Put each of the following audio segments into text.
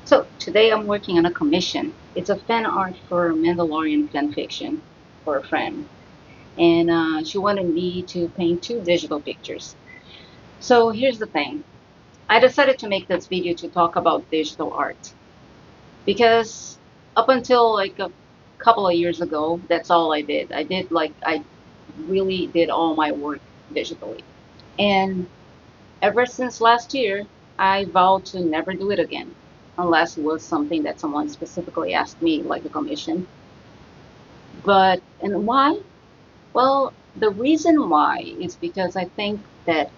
So today I'm working on a commission. It's a fan art for Mandalorian fan fiction for a friend, and she wanted me to paint two digital pictures. So here's the thing. I decided to make this video to talk about digital art because up until like a couple of years ago, that's all I did. I really did all my work digitally. And ever since last year, I vowed to never do it again, unless it was something that someone specifically asked me, like a commission. And why? Well, the reason why is because I think that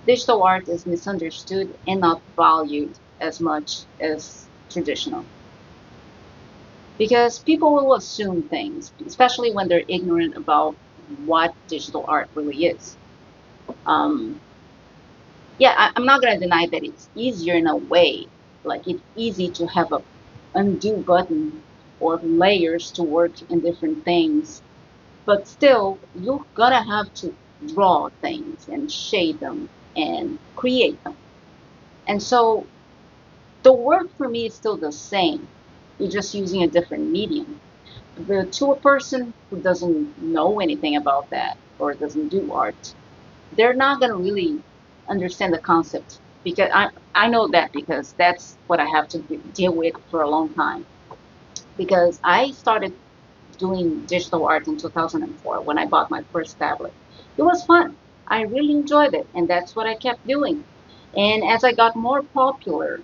digital art is misunderstood and not valued as much as traditional. Because people will assume things, especially when they're ignorant about what digital art really is. Um, yeah, I'm not gonna deny that it's easier in a way. Like it's easy to have a undo button or layers to work in different things, but still you're gonna have to draw things and shade them and create them. And so the work for me is still the same. You're just using a different medium. But to a person who doesn't know anything about that or doesn't do art, they're not going to really understand the concept because I know that because that's what I have to deal with for a long time. Because I started doing digital art in 2004 when I bought my first tablet. It was fun. I really enjoyed it, and that's what I kept doing. And as I got more popular,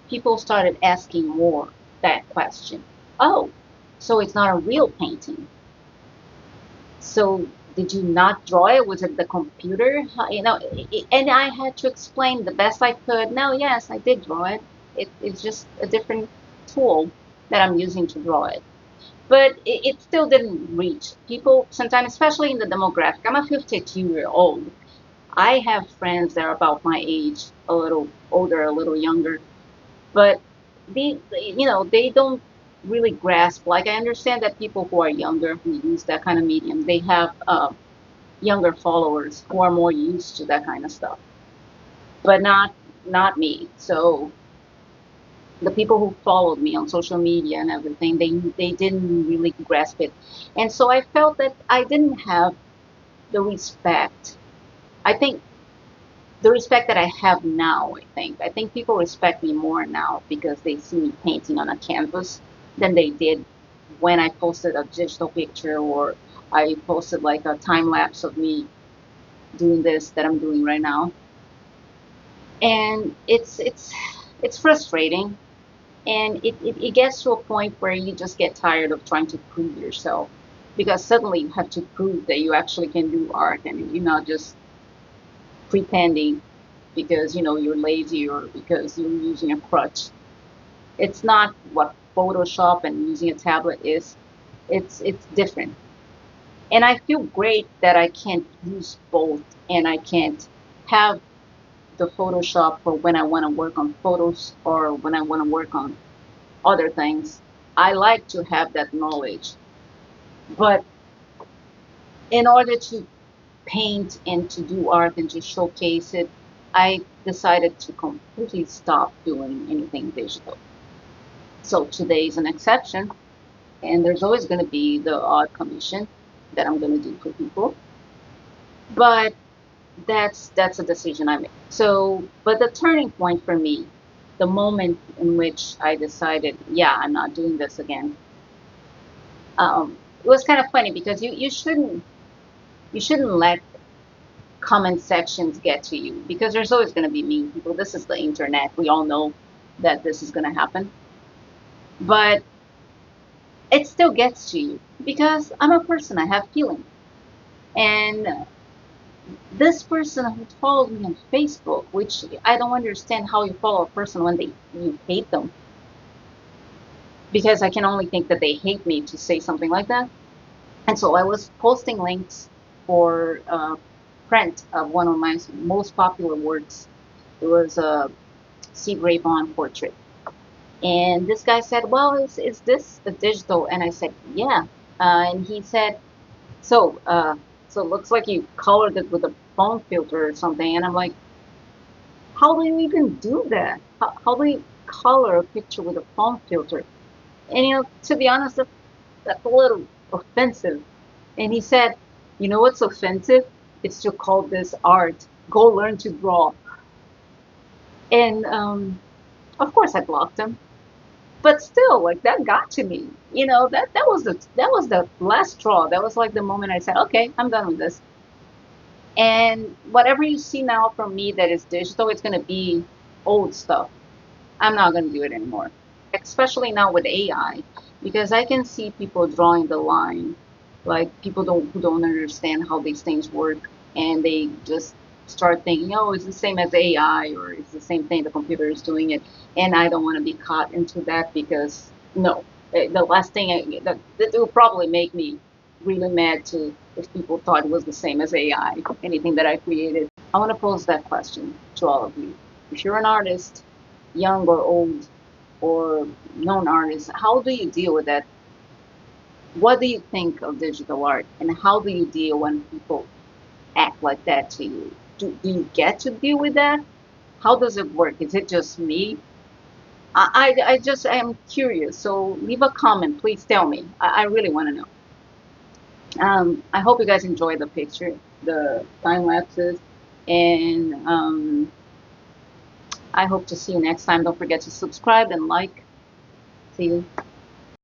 people started asking more that question. Oh, so it's not a real painting. So did you not draw it? Was it the computer? And I had to explain the best I could. No, yes, I did draw it. It's just a different tool that I'm using to draw it. But it still didn't reach people sometimes, especially in the demographic. I'm a 52-year-old. I have friends that are about my age, a little older, a little younger, but they don't really grasp. Like I understand that people who are younger who use that kind of medium, they have younger followers who are more used to that kind of stuff, but not me. So the people who followed me on social media and everything, they didn't really grasp it, and so I felt that I didn't have the respect. I think the respect that I have now. I think people respect me more now because they see me painting on a canvas than they did when I posted a digital picture or I posted like a time lapse of me doing this that I'm doing right now. And it's frustrating, and it gets to a point where you just get tired of trying to prove yourself because suddenly you have to prove that you actually can do art and you're not just pretending because you're lazy or because you're using a crutch. It's not what Photoshop and using a tablet is. It's different. And I feel great that I can't use both and I can't have the Photoshop for when I want to work on photos or when I want to work on other things. I like to have that knowledge. But in order to paint and to do art and to showcase it, I decided to completely stop doing anything digital. So today is an exception, and there's always going to be the odd commission that I'm going to do for people. But that's a decision I made. So, but the turning point for me, the moment in which I decided, yeah, I'm not doing this again, it was kind of funny because you shouldn't let comment sections get to you because there's always going to be mean people. This is the internet. We all know that this is going to happen, but it still gets to you because I'm a person. I have feelings, and this person who followed me on Facebook, which I don't understand how you follow a person when you hate them, because I can only think that they hate me to say something like that. And so I was posting links for print of one of my most popular works. It was a Steve Ray Vaughan portrait. And this guy said, "Well, is this a digital?" And I said, "Yeah." And he said, "So, so it looks like you colored it with a phone filter or something." And I'm like, "How do you even do that? How do you color a picture with a phone filter. And to be honest, that's a little offensive. And he said, you know what's offensive? It's to call this art. Go learn to draw. And of course I blocked him. But still, like that got to me. That was the last straw. That was like the moment I said, okay, I'm done with this. And whatever you see now from me that is digital, it's gonna be old stuff. I'm not gonna do it anymore. Especially now with AI, because I can see people drawing the line, like people who don't understand how these things work, and they just start thinking, oh, it's the same as AI, or it's the same thing, the computer is doing it, and I don't want to be caught into that because no, the last thing that will probably make me really mad to if people thought it was the same as AI, anything that I created. I want to pose that question to all of you. If you're an artist, young or old, or known artists, how do you deal with that? What do you think of digital art, and how do you deal when people act like that to you? Do you get to deal with that? How does it work? Is it just me? I just am curious. So leave a comment, please tell me. I really want to know. I hope you guys enjoy the picture, the time lapses, and I hope to see you next time. Don't forget to subscribe and like. See you.